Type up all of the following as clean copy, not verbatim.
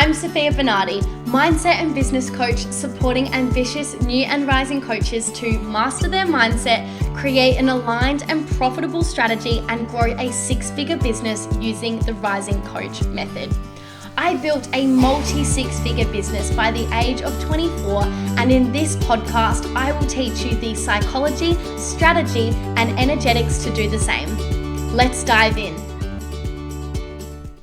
I'm Sofia Bernardi, mindset and business coach, supporting ambitious new and rising coaches to master their mindset, create an aligned and profitable strategy, and grow a six-figure business using the Rising Coach method. I built a multi-six-figure business by the age of 24, and in this podcast, I will teach you the psychology, strategy, and energetics to do the same. Let's dive in.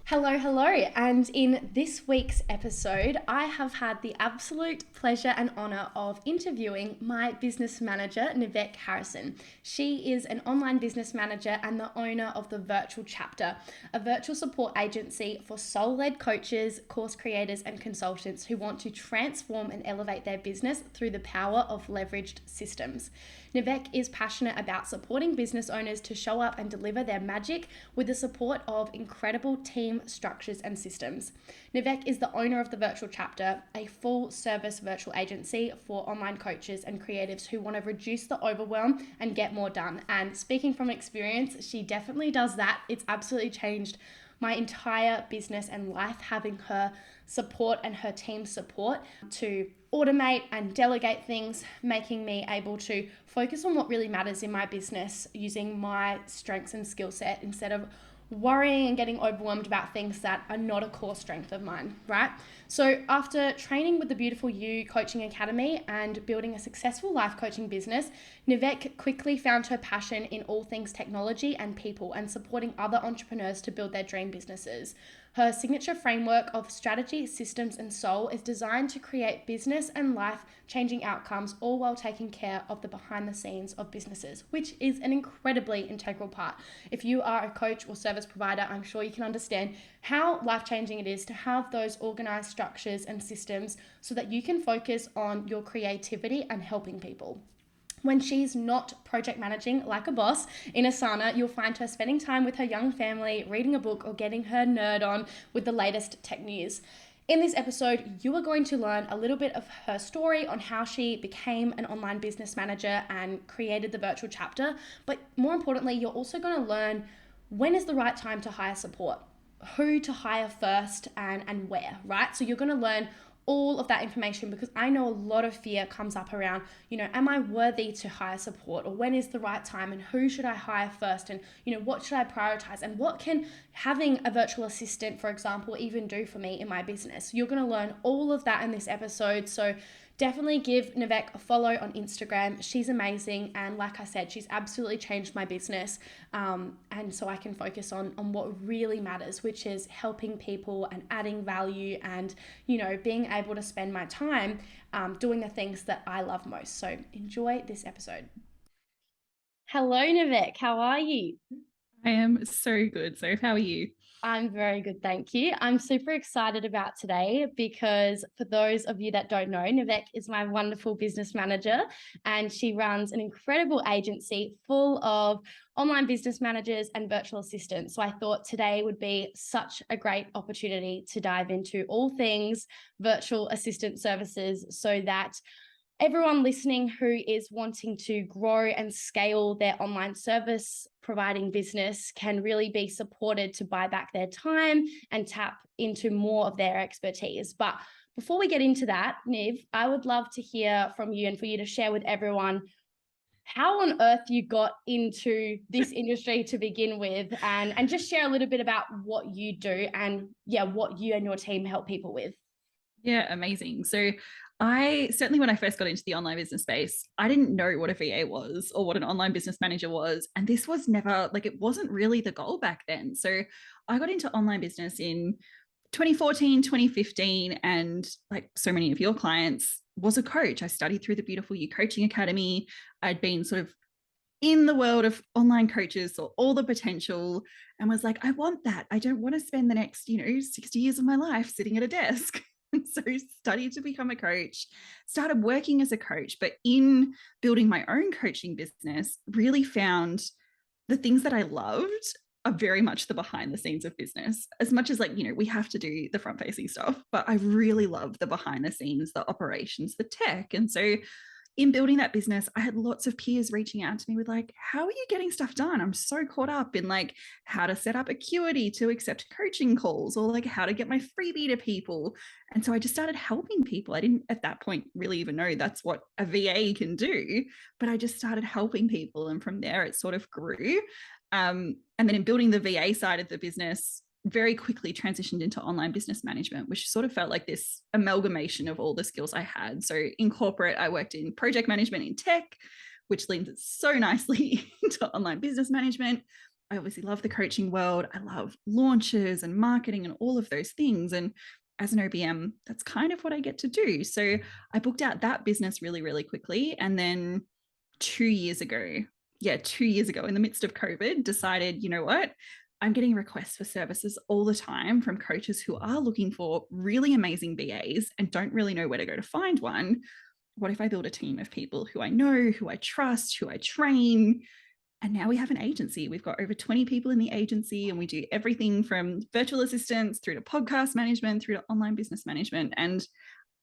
Hello, and in this week's episode, I have had the absolute pleasure and honor of interviewing my business manager, Nivek Harrison. She is an online business manager and the owner of the Virtual Chapter, a virtual support agency for soul-led coaches, course creators, and consultants who want to transform and elevate their business through the power of leveraged systems. Nivek is passionate about supporting business owners to show up and deliver their magic with the support of incredible team structures and systems. Nivek is the owner of the Virtual Chapter, a full-service virtual agency for online coaches and creatives who want to reduce the overwhelm and get more done. And speaking from experience, she definitely does that. It's absolutely changed my entire business and life having her support and her team's support to automate and delegate things, making me able to focus on what really matters in my business using my strengths and skill set instead of worrying and getting overwhelmed about things that are not a core strength of mine, right? So after training with the Beautiful You Coaching Academy and building a successful life coaching business, Nivek quickly found her passion in all things technology and people and supporting other entrepreneurs to build their dream businesses. Her signature framework of strategy, systems, and soul is designed to create business and life-changing outcomes, all while taking care of the behind the scenes of businesses, which is an incredibly integral part. If you are a coach or service provider, I'm sure you can understand how life-changing it is to have those organized structures and systems so that you can focus on your creativity and helping people. When she's not project managing like a boss in Asana, you'll find her spending time with her young family, reading a book, or getting her nerd on with the latest tech news. In this episode, you are going to learn a little bit of her story on how she became an online business manager and created the Virtual Chapter. But more importantly, you're also going to learn when is the right time to hire support, who to hire first, and where, right? So you're going to learn all of that information because I know a lot of fear comes up around, am I worthy to hire support, or when is the right time, and who should I hire first, and what should I prioritize, and what can having a virtual assistant, for example, even do for me in my business. You're going to learn all of that in this episode, so definitely give Nivek a follow on Instagram. She's amazing, and like I said, she's absolutely changed my business, and so I can focus on what really matters, which is helping people and adding value and being able to spend my time doing the things that I love most. So enjoy this episode. Hello, Nivek. How are you? I am so good. So how are you? I'm very good, thank you. I'm super excited about today because for those of you that don't know, Nivek is my wonderful business manager, and she runs an incredible agency full of online business managers and virtual assistants. So I thought today would be such a great opportunity to dive into all things virtual assistant services so that everyone listening who is wanting to grow and scale their online service providing business can really be supported to buy back their time and tap into more of their expertise. But before we get into that, Niv, I would love to hear from you and for you to share with everyone how on earth you got into this industry to begin with, and just share a little bit about what you do and what you and your team help people with. Yeah, amazing. So I certainly, when I first got into the online business space, I didn't know what a VA was or what an online business manager was. And this was never, it wasn't really the goal back then. So I got into online business in 2014, 2015, and like so many of your clients, was a coach. I studied through the Beautiful You Coaching Academy. I'd been sort of in the world of online coaches, saw all the potential, and was like, I want that. I don't want to spend the next, 60 years of my life sitting at a desk. And so studied to become a coach, started working as a coach, but in building my own coaching business, really found the things that I loved are very much the behind the scenes of business. As much as we have to do the front facing stuff, but I really love the behind the scenes, the operations, the tech. And so in building that business, I had lots of peers reaching out to me with like, how are you getting stuff done? I'm so caught up in like how to set up Acuity to accept coaching calls, or like how to get my freebie to people. And so I just started helping people. I didn't at that point really even know that's what a VA can do, but I just started helping people. And from there, it sort of grew. And then in building the VA side of the business, very quickly transitioned into online business management, which sort of felt like this amalgamation of all the skills I had. So in corporate, I worked in project management in tech, which leans so nicely into online business management. I obviously love the coaching world. I love launches and marketing and all of those things. And as an OBM, that's kind of what I get to do. So I booked out that business really, really quickly. And then 2 years ago, in the midst of COVID, decided, you know what? I'm getting requests for services all the time from coaches who are looking for really amazing VAs and don't really know where to go to find one. What if I build a team of people who I know, who I trust, who I train? And now we have an agency. We've got over 20 people in the agency, and we do everything from virtual assistants through to podcast management, through to online business management. And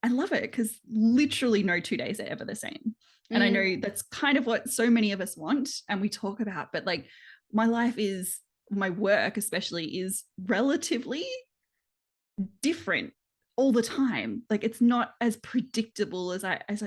I love it because literally no 2 days are ever the same. And I know that's kind of what so many of us want and we talk about, but like my work especially is relatively different all the time. Like it's not as predictable as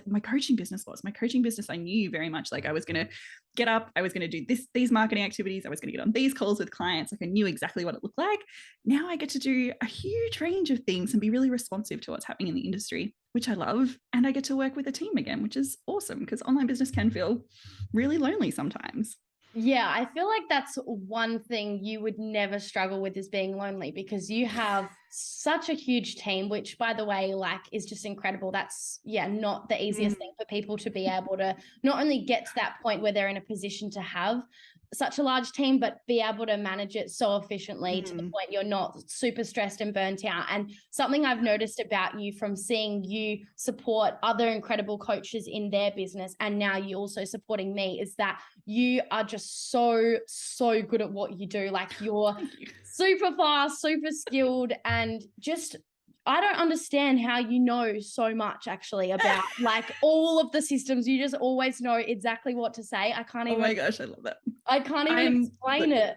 my coaching business was. My coaching business, I knew very much like I was going to get up, I was going to do these marketing activities, I was going to get on these calls with clients. Like I knew exactly what it looked like. Now I get to do a huge range of things and be really responsive to what's happening in the industry, which I love. And I get to work with a team again, which is awesome because online business can feel really lonely sometimes. Yeah, I feel like that's one thing you would never struggle with, is being lonely, because you have such a huge team, which by the way, like is just incredible. That's not the easiest thing for people to be able to not only get to that point where they're in a position to have such a large team, but be able to manage it so efficiently to the point you're not super stressed and burnt out. And something I've noticed about you from seeing you support other incredible coaches in their business, and now you also supporting me, is that you are just so good at what you do. Like you're super fast, super skilled, and just I don't understand how you know so much actually about like all of the systems. You just always know exactly what to say. I can't even. Oh my gosh, I love that. I can't even explain it.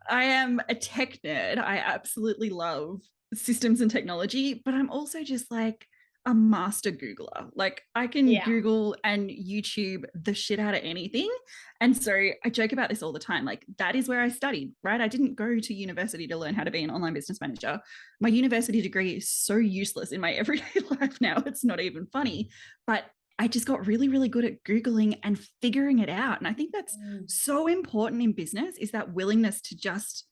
I am a tech nerd. I absolutely love systems and technology, but I'm also just like a master Googler. Like I can Google and YouTube the shit out of anything. And so I joke about this all the time. Like that is where I studied, right? I didn't go to university to learn how to be an online business manager. My university degree is so useless in my everyday life now. It's not even funny, but I just got really, really good at Googling and figuring it out. And I think that's so important in business, is that willingness to just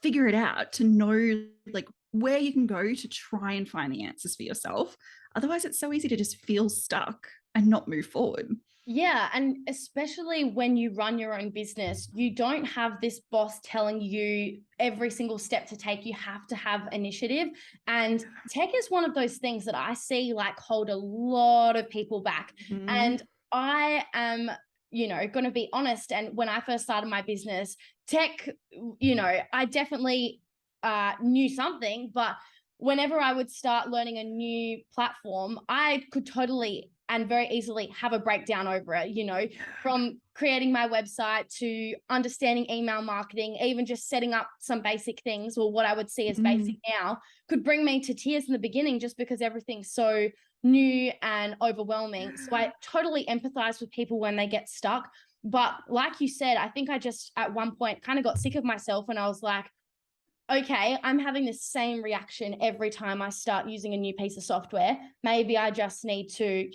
figure it out, to know like where you can go to try and find the answers for yourself. Otherwise, it's so easy to just feel stuck and not move forward. Yeah. And especially when you run your own business, you don't have this boss telling you every single step to take. You have to have initiative. And tech is one of those things that I see like hold a lot of people back. And I am, going to be honest. And when I first started my business, tech, I definitely knew something, but whenever I would start learning a new platform, I could totally and very easily have a breakdown over it, from creating my website to understanding email marketing, even just setting up some basic things, or what I would see as basic now, could bring me to tears in the beginning just because everything's so new and overwhelming. So I totally empathize with people when they get stuck. But like you said, I think I just at one point kind of got sick of myself, and I was like, okay, I'm having the same reaction every time I start using a new piece of software. Maybe I just need to,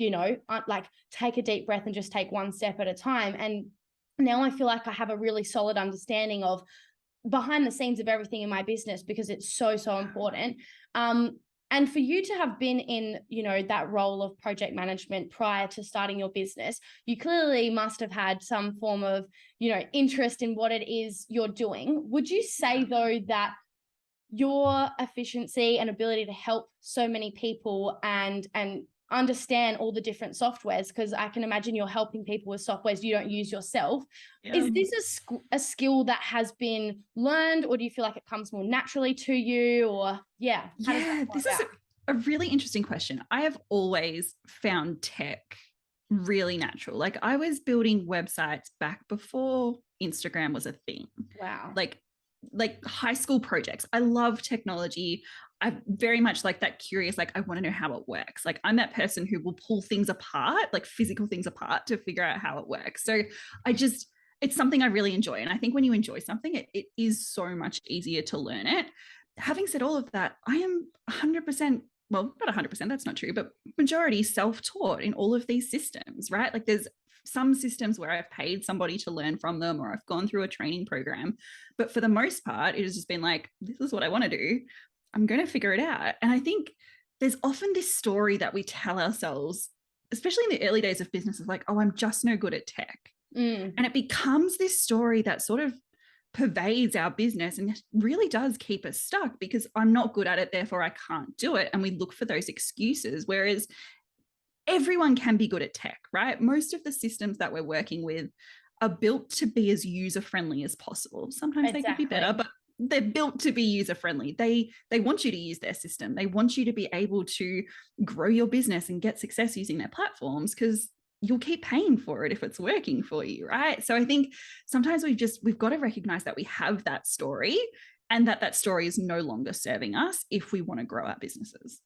like take a deep breath and just take one step at a time. And now I feel like I have a really solid understanding of behind the scenes of everything in my business, because it's so important. And for you to have been in, that role of project management prior to starting your business, you clearly must have had some form of, interest in what it is you're doing. Would you say though that your efficiency and ability to help so many people and understand all the different softwares, because I can imagine you're helping people with softwares you don't use yourself. Is this a skill that has been learned, or do you feel like it comes more naturally to you? Or this is a really interesting question. I have always found tech really natural. Like I was building websites back before Instagram was a thing. Wow. Like high school projects. I love technology. I very much like that curious, like I want to know how it works. Like I'm that person who will pull things apart, like physical things apart to figure out how it works. So I just, it's something I really enjoy. And I think when you enjoy something, it is so much easier to learn it. Having said all of that, I am 100%, well, not 100%, that's not true, but majority self-taught in all of these systems, right? Like there's some systems where I've paid somebody to learn from them or I've gone through a training program. But for the most part, it has just been like, this is what I want to do. I'm going to figure it out. And I think there's often this story that we tell ourselves, especially in the early days of business, of like, oh, I'm just no good at tech. Mm. And it becomes this story that sort of pervades our business and really does keep us stuck because I'm not good at it, therefore I can't do it. And we look for those excuses. Whereas everyone can be good at tech, right? Most of the systems that we're working with are built to be as user-friendly as possible. Sometimes they could be better, but they're built to be user-friendly. They want you to use their system. They want you to be able to grow your business and get success using their platforms because you'll keep paying for it if it's working for you, right? So I think sometimes we've got to recognize that we have that story and that story is no longer serving us if we want to grow our businesses.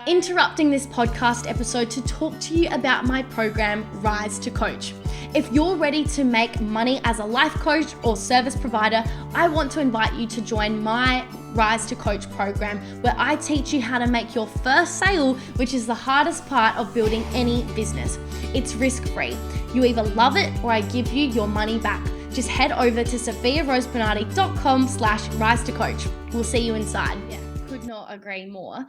Interrupting this podcast episode to talk to you about my program, Rise to Coach. If you're ready to make money as a life coach or service provider, I want to invite you to join my Rise to Coach program, where I teach you how to make your first sale, which is the hardest part of building any business. It's risk-free. You either love it or I give you your money back. Just head over to sofiarosebernardi.com/rise to coach. We'll see you inside. Yeah. Could not agree more.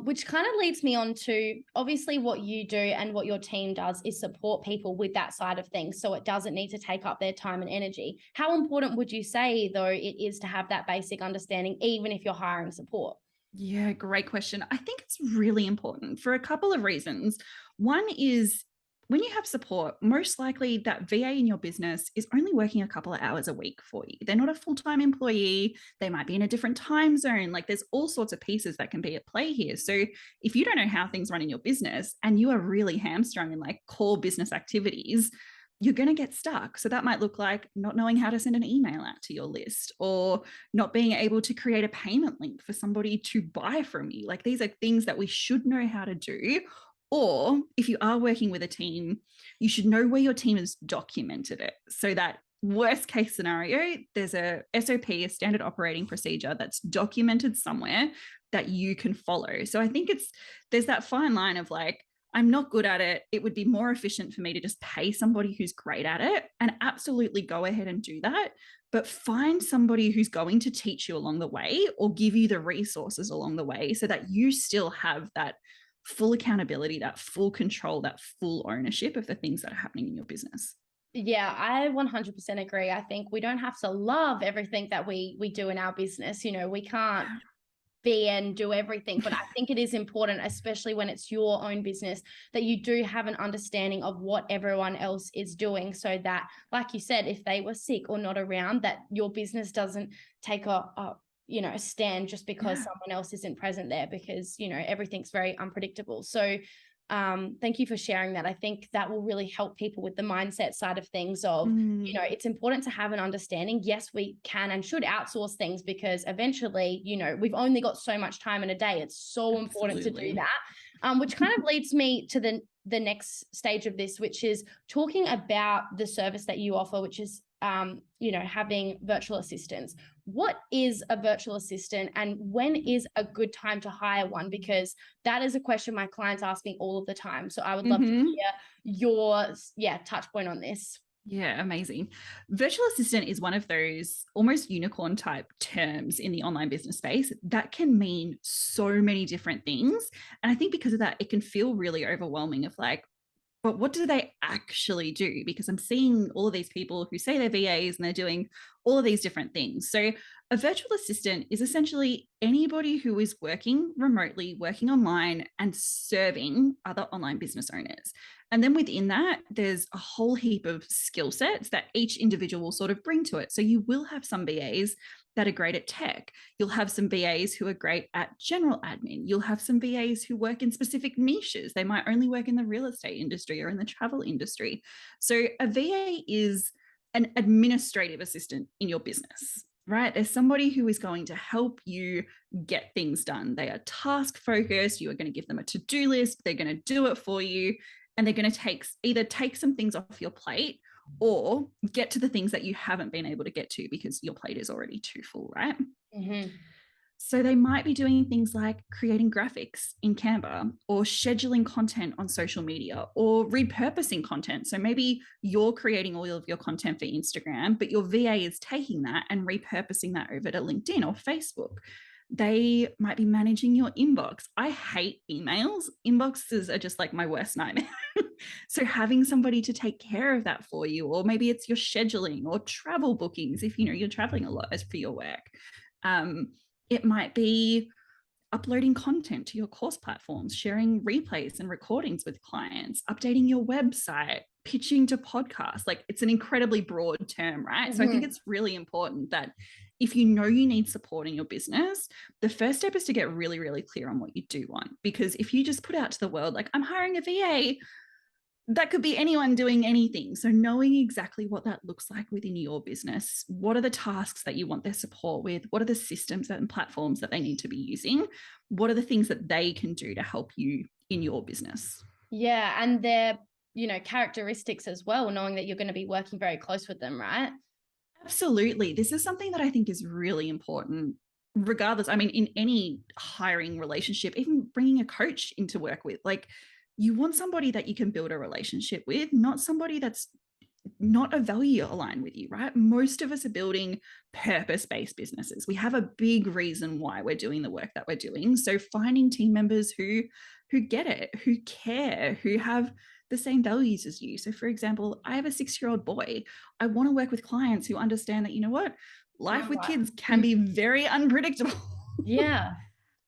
Which kind of leads me on to obviously what you do and what your team does is support people with that side of things. So it doesn't need to take up their time and energy. How important would you say, though, it is to have that basic understanding, even if you're hiring support? Yeah, great question. I think it's really important for a couple of reasons. One is when you have support, most likely that VA in your business is only working a couple of hours a week for you. They're not a full-time employee. They might be in a different time zone. Like there's all sorts of pieces that can be at play here. So if you don't know how things run in your business and you are really hamstrung in like core business activities, you're going to get stuck. So that might look like not knowing how to send an email out to your list or not being able to create a payment link for somebody to buy from you. Like these are things that we should know how to do. Or if you are working with a team, you should know where your team has documented it so that worst case scenario, there's a SOP, a standard operating procedure that's documented somewhere that you can follow. So I think there's that fine line of like, I'm not good at it. It would be more efficient for me to just pay somebody who's great at it, and absolutely go ahead and do that. But find somebody who's going to teach you along the way or give you the resources along the way so that you still have that full accountability, that full control, that full ownership of the things that are happening in your business. Yeah, I 100% agree. I think we don't have to love everything that we do in our business. You know, we can't be and do everything, but I think it is important, especially when it's your own business, that you do have an understanding of what everyone else is doing, so that, like you said, if they were sick or not around, that your business doesn't take a stand just because someone else isn't present there, because everything's very unpredictable. So thank you for sharing that. I think that will really help people with the mindset side of things of, it's important to have an understanding. Yes, we can and should outsource things because eventually, we've only got so much time in a day. It's so important to do that. Which kind of leads me to the next stage of this, which is talking about the service that you offer, which is having virtual assistants. What is a virtual assistant and when is a good time to hire one? Because that is a question my clients ask me all of the time. So I would love to hear your touch point on this. Yeah, amazing. Virtual assistant is one of those almost unicorn type terms in the online business space that can mean so many different things. And I think because of that, it can feel really overwhelming of like, but what do they actually do? Because I'm seeing all of these people who say they're VAs and they're doing all of these different things. So a virtual assistant is essentially anybody who is working remotely, working online, and serving other online business owners. And then within that, there's a whole heap of skill sets that each individual will sort of bring to it. So you will have some VAs that are great at tech. You'll have some VAs who are great at general admin. You'll have some VAs who work in specific niches. They might only work in the real estate industry or in the travel industry. So a VA is an administrative assistant in your business, right? There's somebody who is going to help you get things done. They are task focused. You are going to give them a to-do list. They're going to do it for you. And they're going to either take some things off your plate or get to the things that you haven't been able to get to because your plate is already too full, right? Mm-hmm. So they might be doing things like creating graphics in Canva or scheduling content on social media or repurposing content. So maybe you're creating all of your content for Instagram, but your VA is taking that and repurposing that over to LinkedIn or Facebook. They might be managing your inbox. I hate emails. Inboxes are just like my worst nightmare. So having somebody to take care of that for you, or maybe it's your scheduling or travel bookings if you're traveling a lot as for your work. It might be uploading content to your course platforms, sharing replays and recordings with clients, updating your website, pitching to podcasts. Like, it's an incredibly broad term, right? So I think it's really important that if you know you need support in your business, the first step is to get really, really clear on what you do want. Because if you just put out to the world, like, I'm hiring a VA, that could be anyone doing anything. So knowing exactly what that looks like within your business, what are the tasks that you want their support with? What are the systems and platforms that they need to be using? What are the things that they can do to help you in your business? Yeah, and their, characteristics as well, knowing that you're going to be working very close with them, right? Absolutely. This is something that I think is really important regardless. I mean, in any hiring relationship, even bringing a coach into work with, like, you want somebody that you can build a relationship with, not somebody that's not a value aligned with you, right? Most of us are building purpose-based businesses. We have a big reason why we're doing the work that we're doing. So finding team members who get it, who care, who have the same values as you. So for example, I have a 6-year-old boy. I want to work with clients who understand that, life with kids can be very unpredictable. Yeah.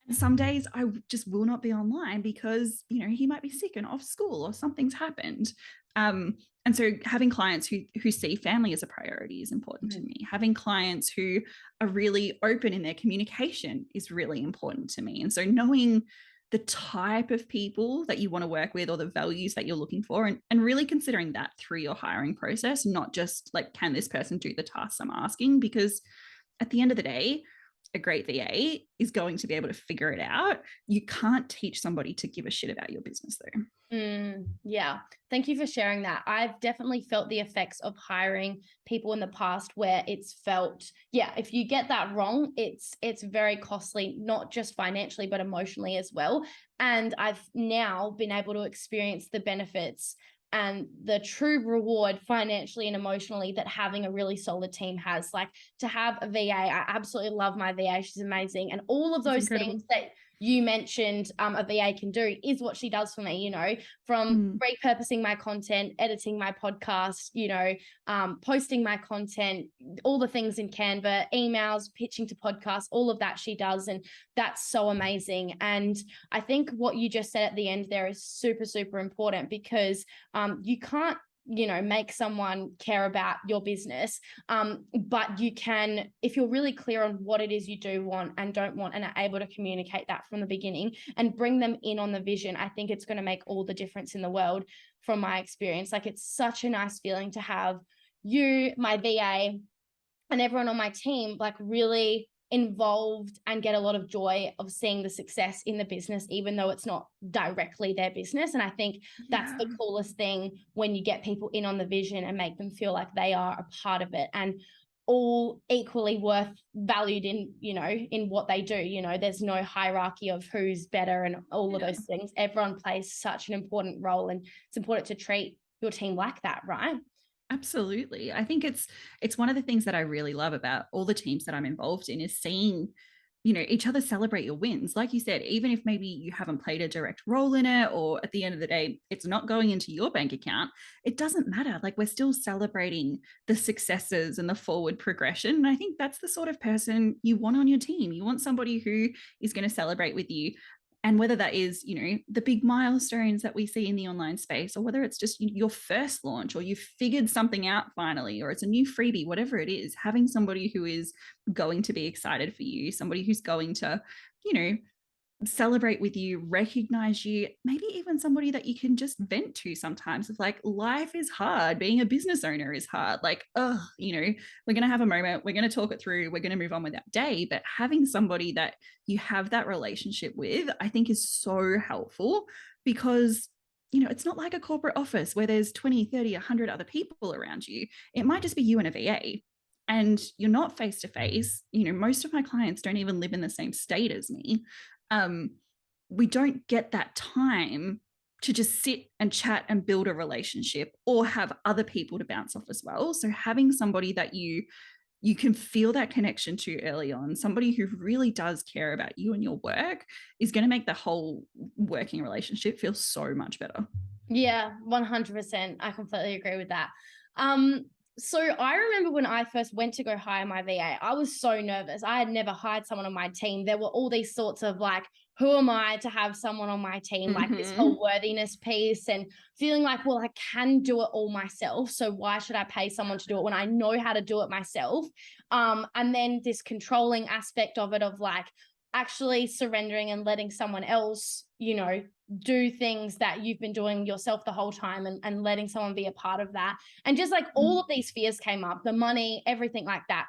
Some days I just will not be online because, he might be sick and off school or something's happened. And so having clients who see family as a priority is important to me. Having clients who are really open in their communication is really important to me. And so knowing the type of people that you want to work with or the values that you're looking for, and really considering that through your hiring process, not just like, can this person do the tasks I'm asking? Because at the end of the day, a great VA is going to be able to figure it out. You can't teach somebody to give a shit about your business though. Yeah. Thank you for sharing that. I've definitely felt the effects of hiring people in the past where it's felt, if you get that wrong, it's very costly, not just financially, but emotionally as well. And I've now been able to experience the benefits and the true reward financially and emotionally that having a really solid team has. Like, to have a VA, I absolutely love my VA. She's amazing. And all of those things that you mentioned a VA can do is what she does for me, from repurposing my content, editing my podcast, posting my content, all the things in Canva, emails, pitching to podcasts, all of that she does. And that's so amazing. And I think what you just said at the end there is super, super important, because you can't make someone care about your business. But you can, if you're really clear on what it is you do want and don't want, and are able to communicate that from the beginning and bring them in on the vision, I think it's going to make all the difference in the world from my experience. Like, it's such a nice feeling to have you, my VA, and everyone on my team, like, really involved and get a lot of joy of seeing the success in the business, even though it's not directly their business. And I think that's the coolest thing, when you get people in on the vision and make them feel like they are a part of it and all equally worth valued in, in what they do. There's no hierarchy of who's better and all of those things. Everyone plays such an important role, and it's important to treat your team like that, right? Absolutely. I think it's one of the things that I really love about all the teams that I'm involved in, is seeing each other celebrate your wins. Like you said, even if maybe you haven't played a direct role in it, or at the end of the day, it's not going into your bank account, it doesn't matter. Like, we're still celebrating the successes and the forward progression. And I think that's the sort of person you want on your team. You want somebody who is going to celebrate with you. And whether that is, the big milestones that we see in the online space, or whether it's just your first launch, or you've figured something out finally, or it's a new freebie, whatever it is, having somebody who is going to be excited for you, somebody who's going to, you know, celebrate with you, recognize you, maybe even somebody that you can just vent to sometimes. It's like, life is hard. Being a business owner is hard. Like, we're going to have a moment, we're going to talk it through, we're going to move on with that day. But having somebody that you have that relationship with, I think is so helpful, because it's not like a corporate office where there's 20, 30, 100 other people around you. It might just be you and a VA, and you're not face to face. Most of my clients don't even live in the same state as me. We don't get that time to just sit and chat and build a relationship, or have other people to bounce off as well. So having somebody that you can feel that connection to early on, somebody who really does care about you and your work, is going to make the whole working relationship feel so much better. Yeah, 100%. I completely agree with that. So I remember when I first went to go hire my VA, I was so nervous. I had never hired someone on my team. There were all these sorts of like, who am I to have someone on my team? Like this whole worthiness piece, and feeling like, well, I can do it all myself. So why should I pay someone to do it when I know how to do it myself? And then this controlling aspect of it, of like actually surrendering and letting someone else, do things that you've been doing yourself the whole time, and letting someone be a part of that. And just like all of these fears came up, the money, everything like that.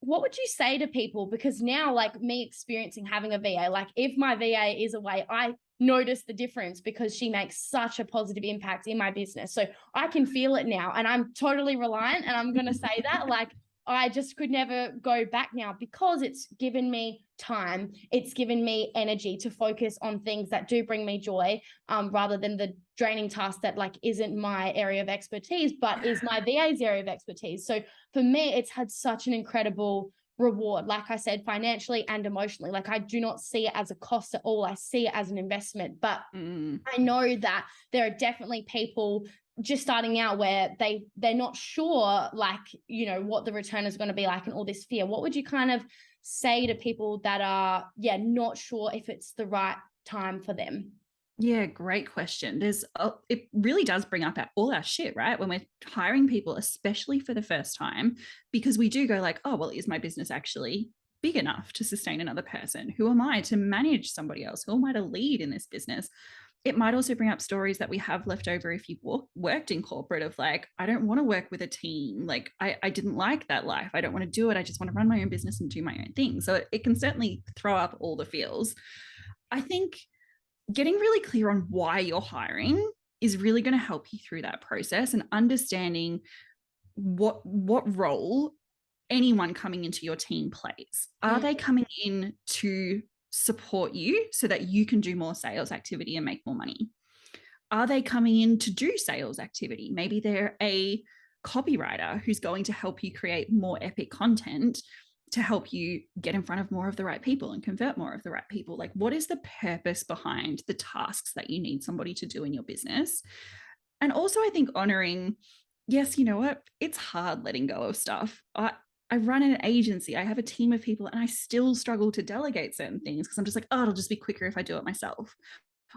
What would you say to people? Because now, like me experiencing having a VA, like if my VA is away, I notice the difference, because she makes such a positive impact in my business. So I can feel it now, and I'm totally reliant. And I'm going to say that, like, I just could never go back now, because it's given me time. It's given me energy to focus on things that do bring me joy, rather than the draining task that like isn't my area of expertise, but is my VA's area of expertise. So for me, it's had such an incredible reward, like I said, financially and emotionally. Like I do not see it as a cost at all. I see it as an investment. But I know that there are definitely people just starting out where they're not sure, like, what the return is going to be like, and all this fear. What would you kind of say to people that are not sure if it's the right time for them? Yeah, great question. It really does bring up all our shit, right? When we're hiring people, especially for the first time, because we do go like, oh, well, is my business actually big enough to sustain another person? Who am I to manage somebody else? Who am I to lead in this business? It might also bring up stories that we have left over if you've worked in corporate, of like, I don't want to work with a team. Like, I didn't like that life. I don't want to do it. I just want to run my own business and do my own thing. So it can certainly throw up all the feels. I think getting really clear on why you're hiring is really going to help you through that process, and understanding what role anyone coming into your team plays. Are they coming in to support you so that you can do more sales activity and make more money? Are they coming in to do sales activity? Maybe they're a copywriter who's going to help you create more epic content to help you get in front of more of the right people and convert more of the right people. Like, what is the purpose behind the tasks that you need somebody to do in your business? And also, I think honoring, yes, you know what? It's hard letting go of stuff. I run an agency, I have a team of people, and I still struggle to delegate certain things, because I'm just like, oh, it'll just be quicker if I do it myself.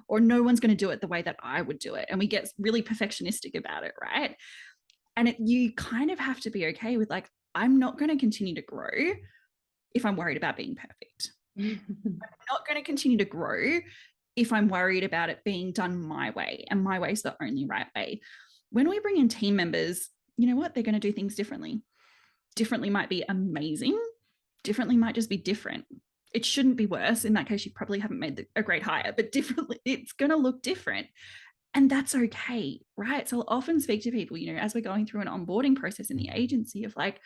Or no one's going to do it the way that I would do it. And we get really perfectionistic about it, right? And you kind of have to be okay with like, I'm not going to continue to grow if I'm worried about being perfect. I'm not going to continue to grow if I'm worried about it being done my way, and my way is the only right way. When we bring in team members, you know what? They're going to do things differently. Differently might be amazing. Differently might just be different. It shouldn't be worse. In that case, you probably haven't made a great hire, but differently, it's going to look different. And that's okay, right? So I'll often speak to people, as we're going through an onboarding process in the agency, of like,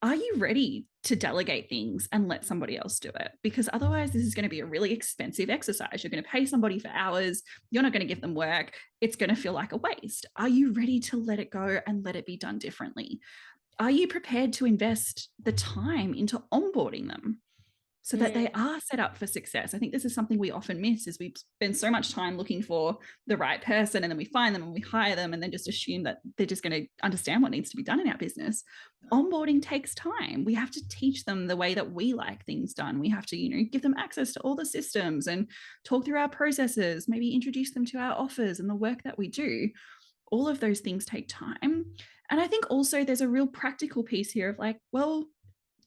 are you ready to delegate things and let somebody else do it? Because otherwise, this is going to be a really expensive exercise. You're going to pay somebody for hours. You're not going to give them work. It's going to feel like a waste. Are you ready to let it go and let it be done differently? Are you prepared to invest the time into onboarding them? so that they are set up for success. I think this is something we often miss, is we spend so much time looking for the right person, and then we find them and we hire them and then just assume that they're just going to understand what needs to be done in our business. Onboarding takes time. We have to teach them the way that we like things done. We have to, give them access to all the systems and talk through our processes, maybe introduce them to our offers and the work that we do. All of those things take time. And I think also there's a real practical piece here of like, well,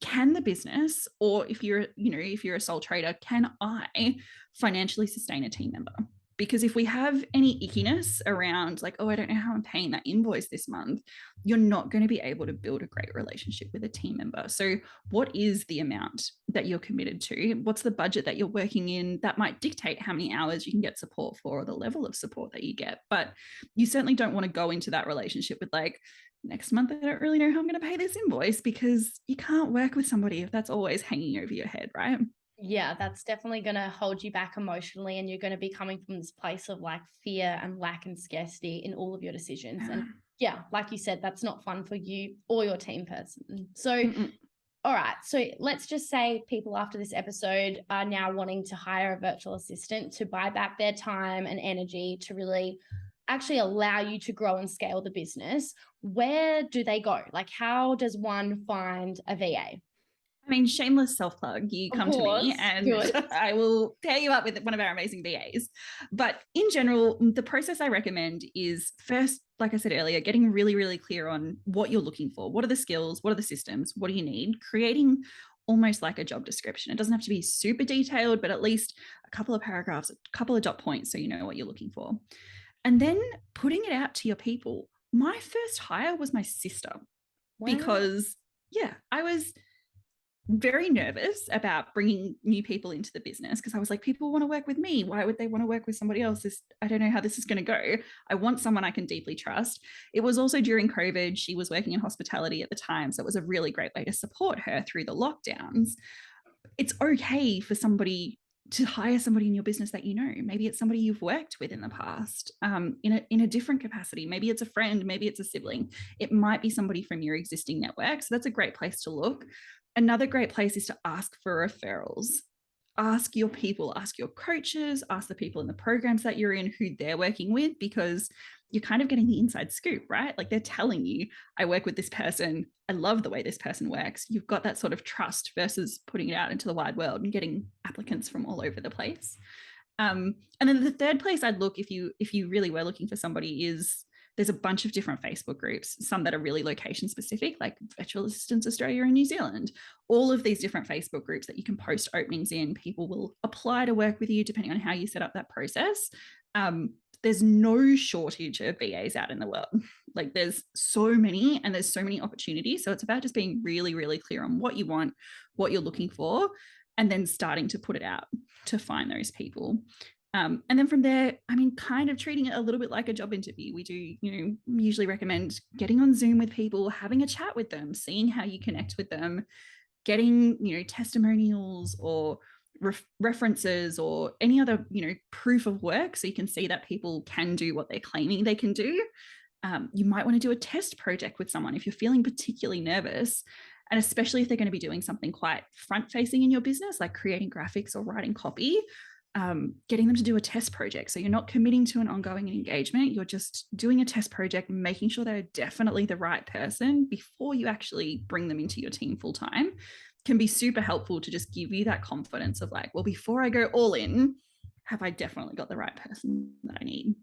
can the business, or if you're a sole trader, can I financially sustain a team member? Because if we have any ickiness around like, oh, I don't know how I'm paying that invoice this month, you're not going to be able to build a great relationship with a team member. So what is the amount that you're committed to? What's the budget that you're working in? That might dictate how many hours you can get support for, or the level of support that you get. But you certainly don't want to go into that relationship with like, next month, I don't really know how I'm going to pay this invoice, because you can't work with somebody if that's always hanging over your head, right? Yeah, that's definitely going to hold you back emotionally, and you're going to be coming from this place of like fear and lack and scarcity in all of your decisions. And yeah, like you said, that's not fun for you or your team person. So, all right. So let's just say people after this episode are now wanting to hire a virtual assistant to buy back their time and energy to really actually allow you to grow and scale the business. Where do they go? Like, how does one find a VA? I mean, shameless self-plug, you come to me and I will pair you up with one of our amazing VAs. But in general, the process I recommend is first, like I said earlier, getting really, really clear on what you're looking for. What are the skills? What are the systems? What do you need? Creating almost like a job description. It doesn't have to be super detailed, but at least a couple of paragraphs, a couple of dot points so you know what you're looking for. And then putting it out to your people. My first hire was my sister. Wow. Because, I was very nervous about bringing new people into the business, because I was like, people want to work with me. Why would they want to work with somebody else? I don't know how this is going to go. I want someone I can deeply trust. It was also during COVID. She was working in hospitality at the time, so it was a really great way to support her through the lockdowns. It's okay for somebody to hire somebody in your business that maybe it's somebody you've worked with in the past, in a different capacity. Maybe it's a friend, maybe it's a sibling. It might be somebody from your existing network. So that's a great place to look. Another great place is to ask for referrals. Ask your people, ask your coaches, ask the people in the programs that you're in who they're working with, because you're kind of getting the inside scoop, right? Like they're telling you, I work with this person. I love the way this person works. You've got that sort of trust versus putting it out into the wide world and getting applicants from all over the place. And then the third place I'd look, if you really were looking for somebody, is there's a bunch of different Facebook groups, some that are really location specific, like Virtual Assistants Australia and New Zealand. All of these different Facebook groups that you can post openings in. People will apply to work with you depending on how you set up that process. There's no shortage of VAs out in the world. Like there's so many, and there's so many opportunities. So it's about just being really, really clear on what you want, what you're looking for, and then starting to put it out to find those people. And then from there, kind of treating it a little bit like a job interview. We do, usually recommend getting on Zoom with people, having a chat with them, seeing how you connect with them, getting, testimonials or references or any other, proof of work, so you can see that people can do what they're claiming they can do. You might want to do a test project with someone if you're feeling particularly nervous. And especially if they're going to be doing something quite front-facing in your business, like creating graphics or writing copy. Getting them to do a test project. So you're not committing to an ongoing engagement. You're just doing a test project, making sure they're definitely the right person before you actually bring them into your team full time. Can be super helpful to just give you that confidence of like, well, before I go all in, have I definitely got the right person that I need?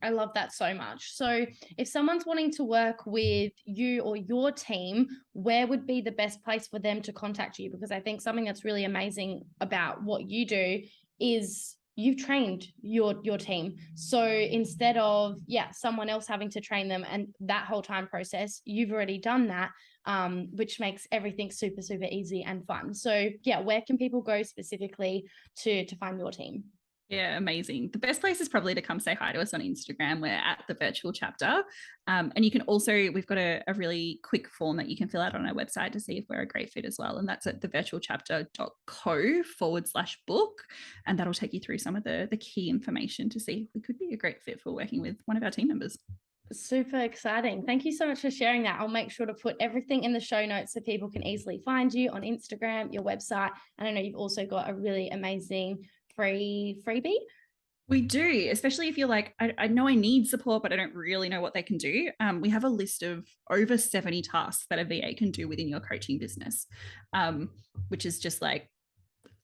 I love that so much. So if someone's wanting to work with you or your team, where would be the best place for them to contact you? Because I think something that's really amazing about what you do is you've trained your team. So instead of someone else having to train them and that whole time process, you've already done that, which makes everything super, super easy and fun. So where can people go specifically to find your team? Yeah, amazing. The best place is probably to come say hi to us on Instagram. We're at The Virtual Chapter. And you can also, we've got a really quick form that you can fill out on our website to see if we're a great fit as well. And that's at thevirtualchapter.co/book. And that'll take you through some of the key information to see if we could be a great fit for working with one of our team members. Super exciting. Thank you so much for sharing that. I'll make sure to put everything in the show notes so people can easily find you on Instagram, your website. And I know you've also got a really amazing freebie. We do, especially if you're like, I know I need support, but I don't really know what they can do. We have a list of over 70 tasks that a VA can do within your coaching business, which is just like,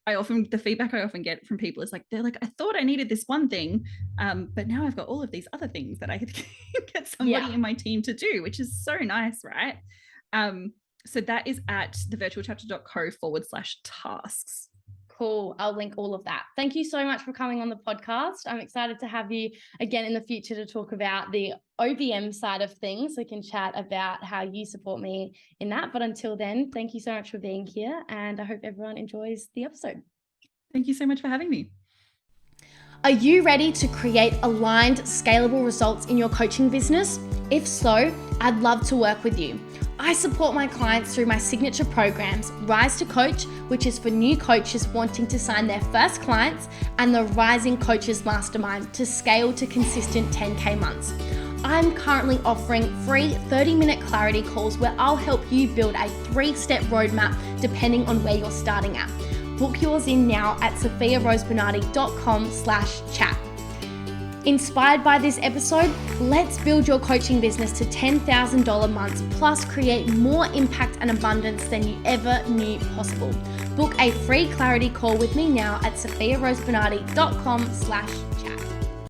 the feedback I often get from people is like, they're like, I thought I needed this one thing, but now I've got all of these other things that I could get somebody in my team to do, which is so nice, right? So that is at thevirtualchapter.co/tasks. Cool. I'll link all of that. Thank you so much for coming on the podcast. I'm excited to have you again in the future to talk about the OBM side of things. We can chat about how you support me in that. But until then, thank you so much for being here. And I hope everyone enjoys the episode. Thank you so much for having me. Are you ready to create aligned, scalable results in your coaching business? If so, I'd love to work with you. I support my clients through my signature programs, Rise to Coach, which is for new coaches wanting to sign their first clients, and the Rising Coaches Mastermind to scale to consistent 10K months. I'm currently offering free 30-minute clarity calls where I'll help you build a 3-step roadmap depending on where you're starting at. Book yours in now at sofiarosebernardi.com/chat. Inspired by this episode, let's build your coaching business to $10,000 months plus create more impact and abundance than you ever knew possible. Book a free clarity call with me now at sofiarosebernardi.com/chat.